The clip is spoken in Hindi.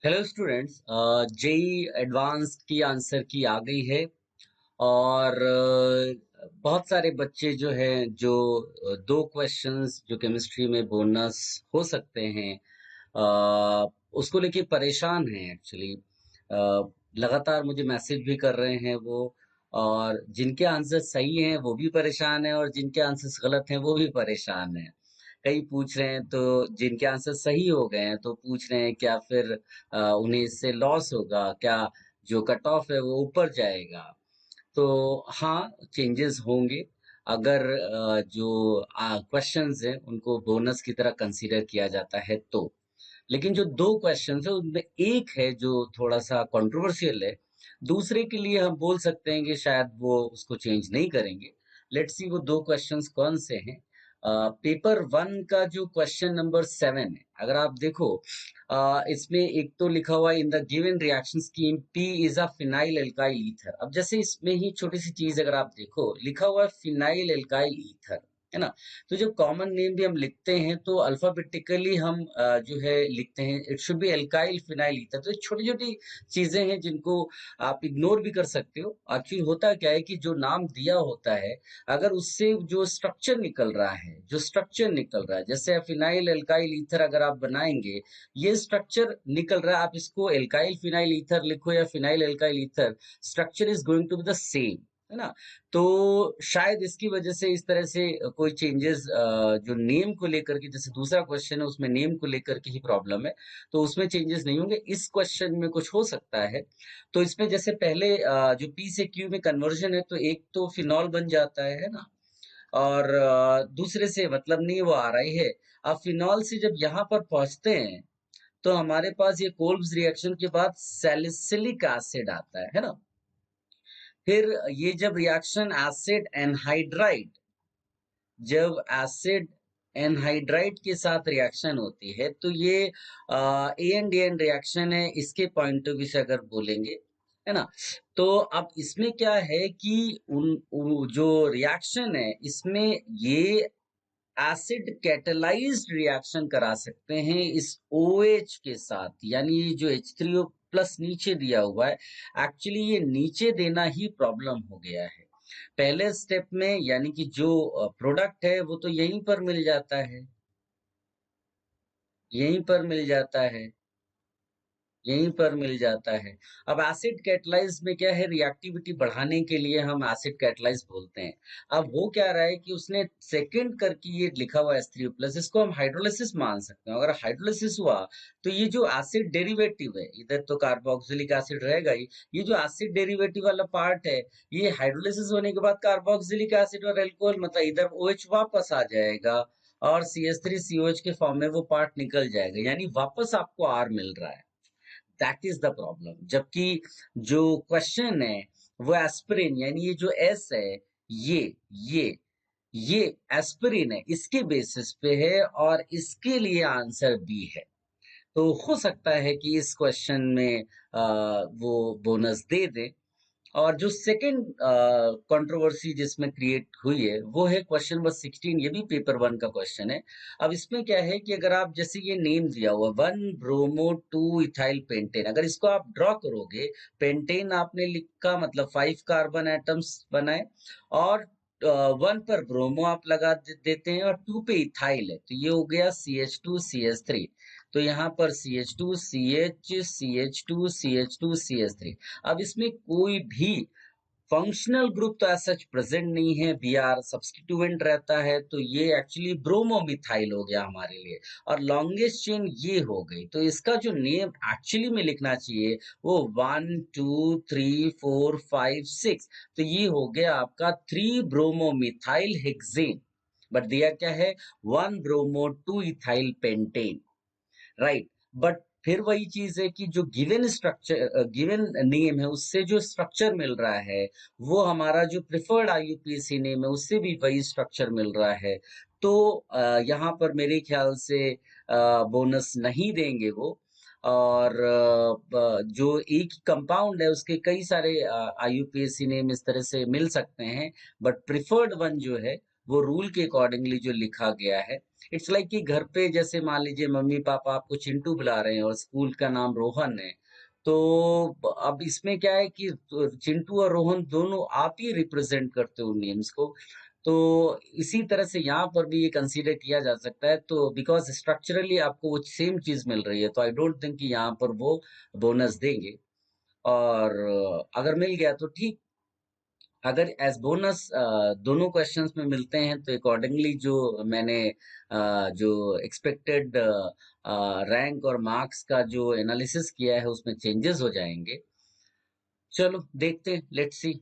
हेलो स्टूडेंट्स, जेई एडवांस की आंसर की आ गई है। और बहुत सारे बच्चे जो हैं जो दो क्वेश्चंस जो केमिस्ट्री में बोनस हो सकते हैं, उसको लेके परेशान हैं एक्चुअली। लगातार मुझे मैसेज भी कर रहे हैं वो। और जिनके आंसर सही हैं वो भी परेशान हैं, और जिनके आंसर्स गलत हैं वो भी परेशान हैं। कई पूछ रहे हैं तो जिनके आंसर सही हो गए हैं तो पूछ रहे हैं क्या फिर उन्हें इससे लॉस होगा क्या, जो कट ऑफ है वो ऊपर जाएगा। तो हाँ, चेंजेस होंगे अगर जो क्वेश्चंस हैं उनको बोनस की तरह कंसीडर किया जाता है तो। लेकिन जो दो क्वेश्चंस है उनमें एक है जो थोड़ा सा कंट्रोवर्शियल है। दूसरे के लिए हम बोल सकते हैं कि शायद वो उसको चेंज नहीं करेंगे। लेट्स सी वो दो क्वेश्चंस कौन से हैं। पेपर वन का जो क्वेश्चन नंबर 7 है, अगर आप देखो, इसमें एक तो लिखा हुआ है in the given reaction scheme P is a phenyl alkyl ether. अब जैसे इसमें ही छोटी सी चीज अगर आप देखो, लिखा हुआ है फिनाइल एल्काइल ईथर, है ना। तो जब कॉमन नेम भी हम लिखते हैं तो अल्फाबेटिकली हम जो है लिखते हैं it should be alkyl phenyl ether. तो छोटी छोटी चीजें हैं जिनको आप इग्नोर भी कर सकते हो। एक्चुअली होता क्या है कि जो नाम दिया होता है, अगर उससे जो स्ट्रक्चर निकल रहा है, जैसे फिनाइल एल्काइल ईथर अगर आप बनाएंगे, ये स्ट्रक्चर निकल रहा है, आप इसको एल्काइल फिनाइल ईथर लिखो या phenyl alkyl ether, structure is going to be the same, है ना। तो शायद इसकी वजह से इस तरह से कोई चेंजेस जो नेम को लेकर के, जैसे दूसरा क्वेश्चन है उसमें नेम को लेकर के ही प्रॉब्लम है, तो उसमें चेंजेस नहीं होंगे। इस क्वेश्चन में कुछ हो सकता है। तो इसमें जैसे पहले जो पी से क्यू में कन्वर्जन है, तो एक तो फिनॉल बन जाता है ना। और दूसरे से मतलब नहीं, वो आ रही है। अब फिनॉल से जब यहाँ पर पहुंचते हैं तो हमारे पास ये कोल्ब्स रिएक्शन के बाद सैलिसिलिक एसिड आता है ना। फिर ये जब रिएक्शन एसिड एनहाइड्राइड, जब एसिड एनहाइड्राइड के साथ रिएक्शन होती है तो ये ए एंड एन रिएक्शन है, इसके पॉइंट ऑफ व्यू से अगर बोलेंगे, है ना। तो अब इसमें क्या है कि जो रिएक्शन है इसमें ये एसिड कैटेलाइज्ड रिएक्शन करा सकते हैं इस OH के साथ, यानी ये जो H3O प्लस नीचे दिया हुआ है, एक्चुअली ये नीचे देना ही प्रॉब्लम हो गया है। पहले स्टेप में यानी कि जो प्रोडक्ट है वो तो यहीं पर मिल जाता है, यहीं पर मिल जाता है, यहीं पर मिल जाता है। अब एसिड कैटलाइज में क्या है, रिएक्टिविटी बढ़ाने के लिए हम एसिड कैटलाइज बोलते हैं। अब वो क्या रहा है कि उसने सेकंड करके ये लिखा हुआ S3O प्लस, इसको हम हाइड्रोलिसिस मान सकते हैं। अगर हाइड्रोलिसिस हुआ तो ये जो एसिड डेरिवेटिव है, इधर तो कार्बोक्सिलिक एसिड रहेगा ही, ये जो एसिड डेरिवेटिव वाला पार्ट है, ये हाइड्रोलिसिस होने के बाद कार्बोक्सिलिक एसिड और एल्कोहल, मतलब इधर OH वापस आ जाएगा और CH3COH के फॉर्म में वो पार्ट निकल जाएगा, यानी वापस आपको R मिल रहा है। That is the problem. जबकि जो क्वेश्चन है वो एस्पिरिन, यानी ये जो एस है, ये ये ये एस्पिरिन है, इसके बेसिस पे है और इसके लिए आंसर बी है। तो हो सकता है कि इस क्वेश्चन में वो बोनस दे दे। और जो सेकंड कंट्रोवर्सी जिसमें क्रिएट हुई है वो है क्वेश्चन नंबर 16, ये भी पेपर वन का क्वेश्चन है। अब इसमें क्या है कि अगर आप जैसे ये नेम दिया हुआ 1 ब्रोमो 2 इथाइल पेंटेन, अगर इसको आप ड्रॉ करोगे, पेंटेन आपने लिखा मतलब 5 कार्बन एटम्स बनाए, और 1 पर ब्रोमो आप लगा देते हैं और 2 पे इथाइल है, तो ये हो गया CH2CH3। तो यहाँ पर CH2CH CH2CH2CH3। अब इसमें कोई भी फंक्शनल ग्रुप तो ऐसा सच प्रेजेंट नहीं है, Br सब्स्टिट्यूएंट रहता है, तो ये एक्चुअली ब्रोमोमिथाइल हो गया हमारे लिए। और लॉन्गेस्ट चेन ये हो गई, तो इसका जो नेम एक्चुअली में लिखना चाहिए वो 1 2 3 4 5 6, तो ये हो गया आपका 3 ब्रोमोमिथाइल हेक्सेन। बट दिया क्या है, 1 bromo 2 ethyl pentane, right. But फिर वही चीज है कि जो गिवन स्ट्रक्चर, गिवन नेम है, उससे जो स्ट्रक्चर मिल रहा है, वो हमारा जो प्रिफर्ड IUPAC नेम है उससे भी वही स्ट्रक्चर मिल रहा है। तो यहाँ पर मेरे ख्याल से बोनस नहीं देंगे वो। और जो एक कंपाउंड है उसके कई सारे IUPAC नेम इस तरह से मिल सकते हैं, बट प्रिफर्ड वन जो है वो रूल के अकॉर्डिंगली जो लिखा गया है। इट्स लाइक कि घर पे जैसे मान लीजिए मम्मी पापा आपको चिंटू बुला रहे हैं और स्कूल का नाम रोहन है, तो अब इसमें क्या है कि चिंटू और रोहन दोनों आप ही रिप्रेजेंट करते हो नेम्स को। तो इसी तरह से यहाँ पर भी ये कंसीडर किया जा सकता है, तो बिकॉज स्ट्रक्चरली आपको वो सेम चीज मिल रही है, तो आई डोंट थिंक कि यहाँ पर वो बोनस देंगे। और अगर मिल गया तो ठीक, अगर एज बोनस दोनों क्वेश्चंस में मिलते हैं तो अकॉर्डिंगली जो मैंने जो एक्सपेक्टेड रैंक और मार्क्स का जो एनालिसिस किया है उसमें चेंजेस हो जाएंगे। चलो देखते हैं, लेट्स सी।